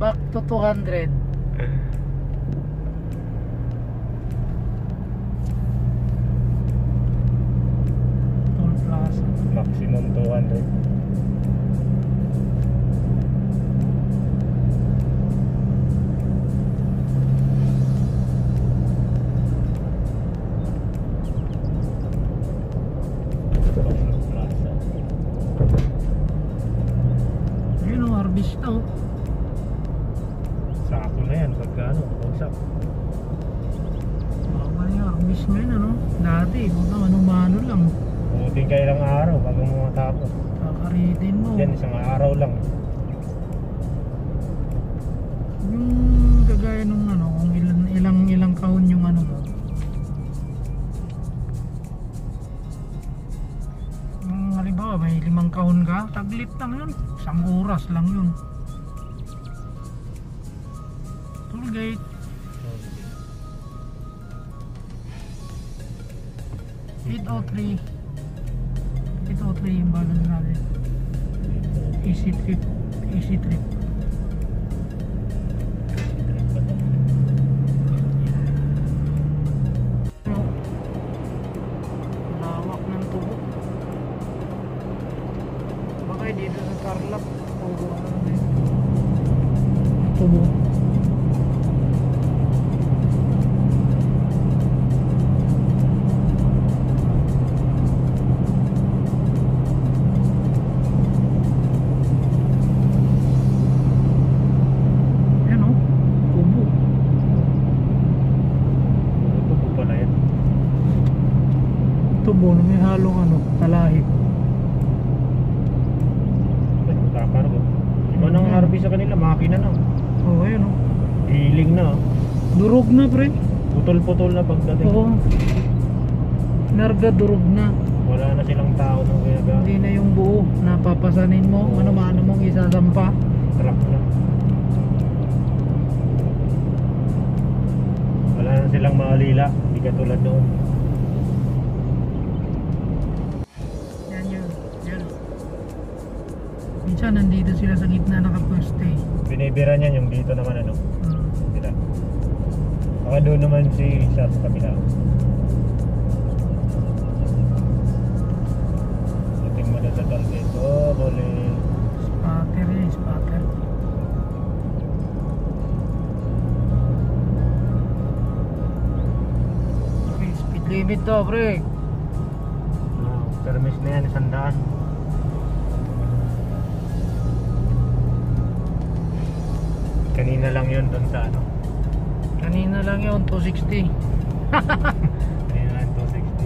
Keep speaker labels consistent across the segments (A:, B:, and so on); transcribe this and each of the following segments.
A: Back to 200. Toll Plaza.
B: Maximum 200.
A: Ayun o, harvest na o.
B: Sako na yan pagka ano, bagsak.
A: Baka yung harvest ngayon ano. Dati, mga mano-mano lang.
B: Umuting ka ilang araw bago mo matapos.
A: Kakaritin mo.
B: Yan, isang araw lang.
A: Yung kagaya nung ano, kung ilang kahon yung ano mo. Halimbawa may 5 kahon ka, taglit lang yun, 1 oras lang yun. Tollgate. 803 yung balance natin. Easy trip. Lawak ng tubo. Baka dito sa Tarlac o ano din. Tubo. Yan o, tubo.
B: Tubo pala yan.
A: Tubo na may halong ano, talahi.
B: Kakargo. Iba nang harvest sa kanila, makina na.
A: Oo, ayun o.
B: Hiling na.
A: Durog na pre.
B: Putol-putol na pagdating.
A: Oo. Narga durog na.
B: Wala na silang tao nang ginagawa.
A: Hindi na yung buo. Napapasanin mo.
B: Oo.
A: Ano-mano mong isasampa.
B: Truck na. Wala na silang maalila. Hindi katulad noon.
A: Yan yun. Yan. Minsan nandito sila sa gitna nakapweste.
B: Binibira niyan yung dito naman ano.
A: Hmm.
B: Sila. Baka doon naman si isa sa kabila. Dating mo na sa tal dito. Huli.
A: Spatter eh. Spatter. Okay, speed limit to pre.
B: Permis na yan, 100. Kanina lang yun doon sa ano.
A: Kanina lang yun, 260.
B: Kanina lang 260.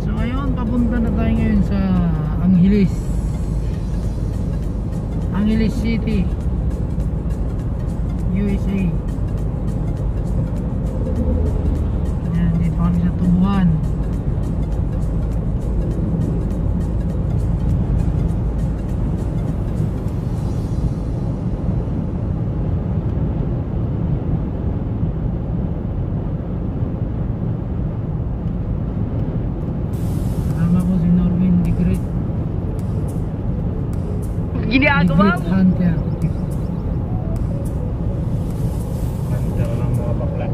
A: So ngayon, papunta na tayo ngayon sa Angeles. Angeles City, USA. Ayan, dito kami sa tubuhan. Kasama ko si Norwin the Great.
C: Ginagawa
A: The Great
C: mo?
A: Hunter.
B: Hunter ng mga bakla.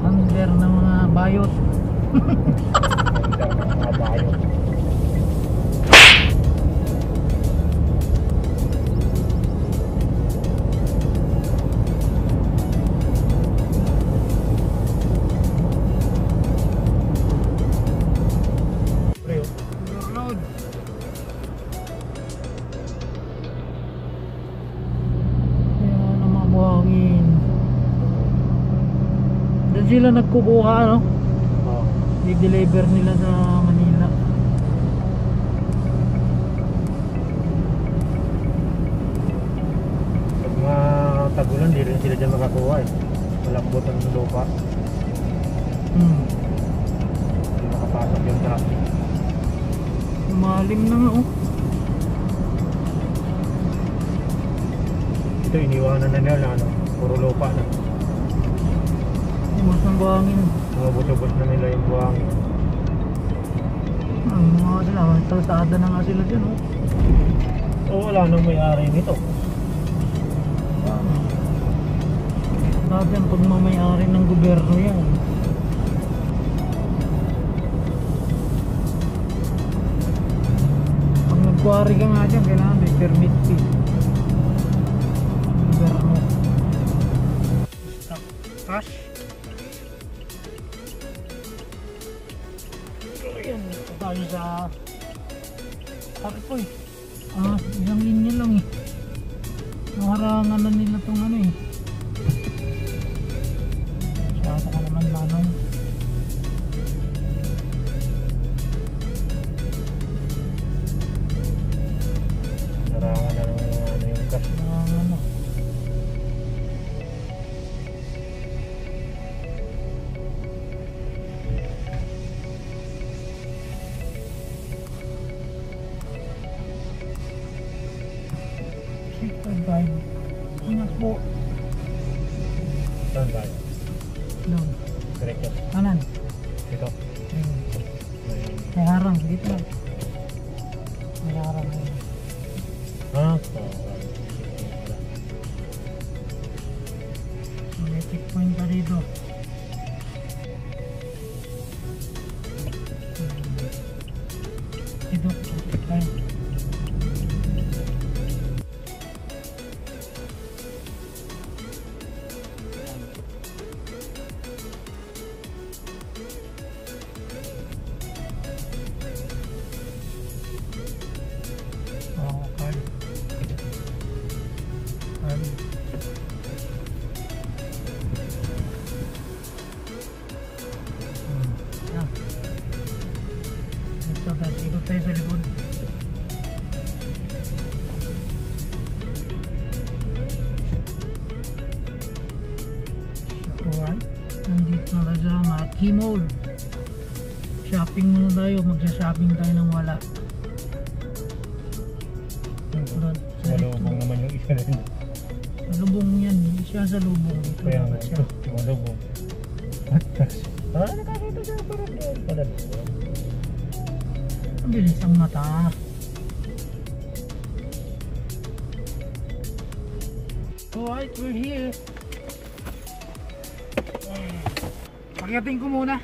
A: Hunter ng mga bayot.
B: Hunter ng mga bayo.
A: Overload. Yan ang mga buhangin. Doon sila nagkukuha ano?
B: Oh.
A: I-deliver nila sa Manila.
B: Pag mga tagulan, di rin sila dyan makakuha eh. Malambot ang lupa. Hindi makapasok yung traffic.
A: Malim na nga oh.
B: Ito iniwanan na nila ano, puro lupa na.
A: buhangin.
B: Bumubot-ubot na nila yung buhangin.
A: Mga sila, kalsada na nga sila dyan, oh.
B: O wala nang may-ari nito.
A: Dati ang pagmamayari ng gobyerno yan. Pag nag-quarry ka nga dyan, kailangan may permit fee. Gobyerno. Stop. Cash. So yan, tayo sa Harpoy. Isang linya lang eh. Naharangan na nila itong ano eh. Saka ka naman manong.
B: Narangan na ng ano yung cash.
A: Naharangan na. Ingat po.
B: Saan tayo?
A: Doon.
B: Diretso.
A: Kanan.
B: Dito.
A: May harang. Dito lang. May harang. May checkpoint pa dito. Dito. Ayun. Ito guys, ikot tayo sa likod. Alright, nandito na tayo sa Maki Mall. Shopping muna tayo, magsa-shopping tayo ng wala.
B: Malubong naman yung isa rin.
A: Lubong yan, siya sa lubong. Dito
B: Kaya nga
A: dapat siya.
B: ito, malubong. Atas. Nakakita siya parang doon pala.
A: Ang bilis ang mata. Alright, we're here. Pakiatin ko muna.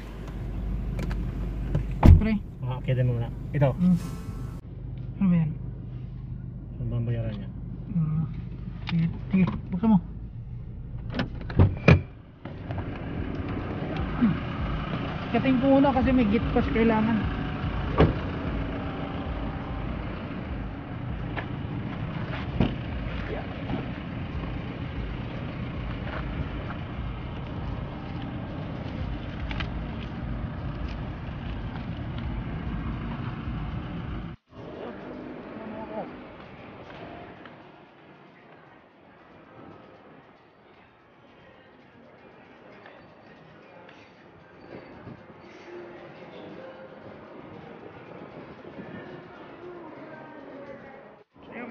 A: Pre.
B: Kita muna. Ito.
A: Ano ba yan?
B: Saan ba ang bayaran niya?
A: Sige, sige, buksan mo. Pakiatin ko muna kasi may gate pass kailangan.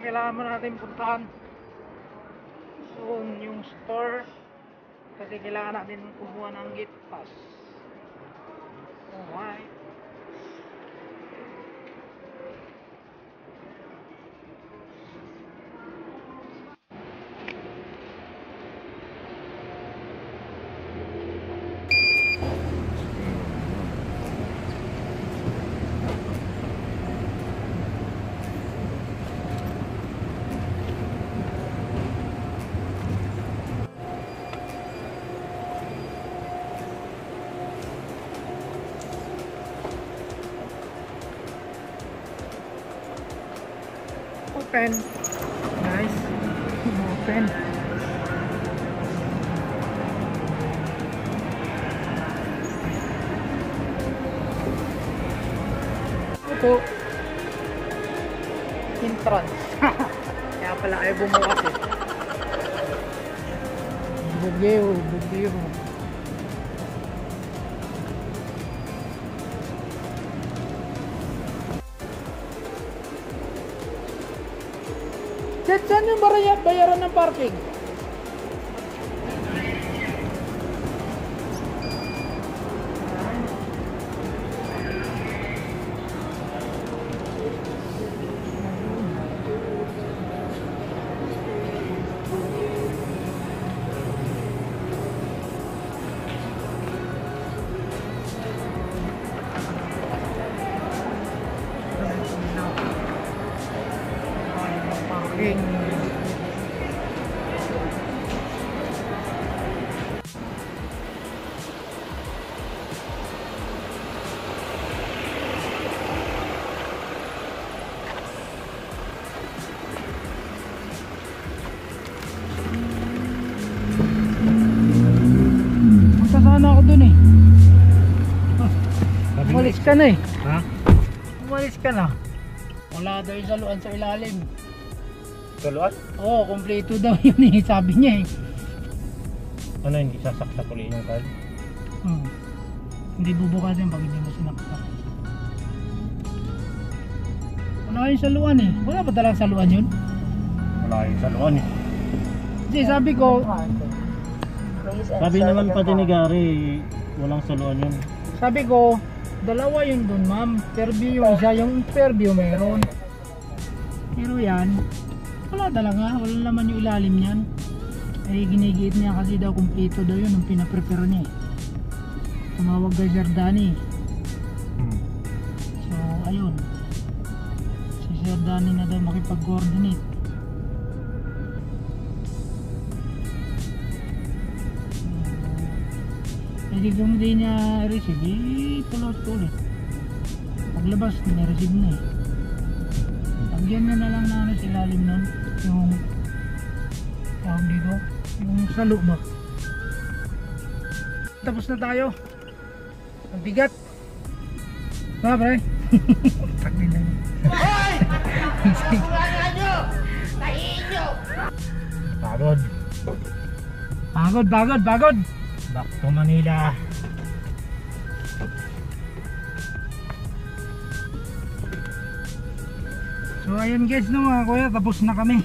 A: Kailangan mo natin puntahan soon yung store kasi kailangan natin kumuha ng gate pass. Alright. Open. Nice. Open. Ito. Entrance. Kaya pala ay bumukas eh. Bugyo, bugyo. Saan yung bayaran ng parking? na ako dun eh.
B: Sabi
A: Umalis
B: nga,
A: ka na eh.
B: Ha?
A: Umalis ka na. Wala daw yung saluan sa ilalim.
B: Saluan?
A: Oo, kompleto daw yun eh. Sabi niya eh.
B: Ano, hindi sasaksak ulit yung card?
A: Hindi bubukasin pag hindi mo sinaksak. Wala yung saluan eh. Wala ba talagang saluan yun?
B: Wala yung saluan eh.
A: Kasi sabi ko,
B: Sabi naman pati ni Gary, walang saluan yun.
A: sabi ko, dalawa yun dun ma'am. Fairview yung isa, yung Fairview meron. Pero yan, wala talaga. Wala naman yung ilalim niyan. Eh ginigiit niya kasi daw kumpleto daw yun nung pinaprepare niya eh. Tumawag kay Sir Danny. So ayun, si Sir Danny na daw makipag-coordinate. Hindi kung hindi niya receive, tuloy-tuloy. Paglabas, na-receive na eh. Lagyan niya na lang na ano sa ilalim nun, yung tawag dito, yung salo ba. Tapos na tayo. Ang bigat. Ha, pre? Takli na yun. Hoy! Pagkulangan nyo! Tahiin nyo!
B: Pagod.
A: Pagod.
B: Back to Manila.
A: So ayun guys no mga kuya, tapos na kami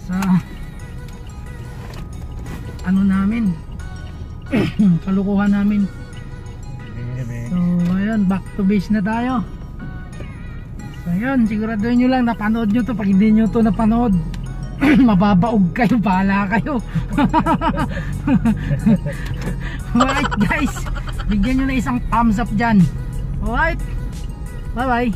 A: sa ano namin kalukuhan namin. So ayun, back to base na tayo. So ayun, siguraduhin nyo lang napanood nyo to. Pag hindi nyo to napanood, mababaog kayo, bahala kayo. Alright guys, bigyan nyo na isang thumbs up dyan. Alright, bye bye.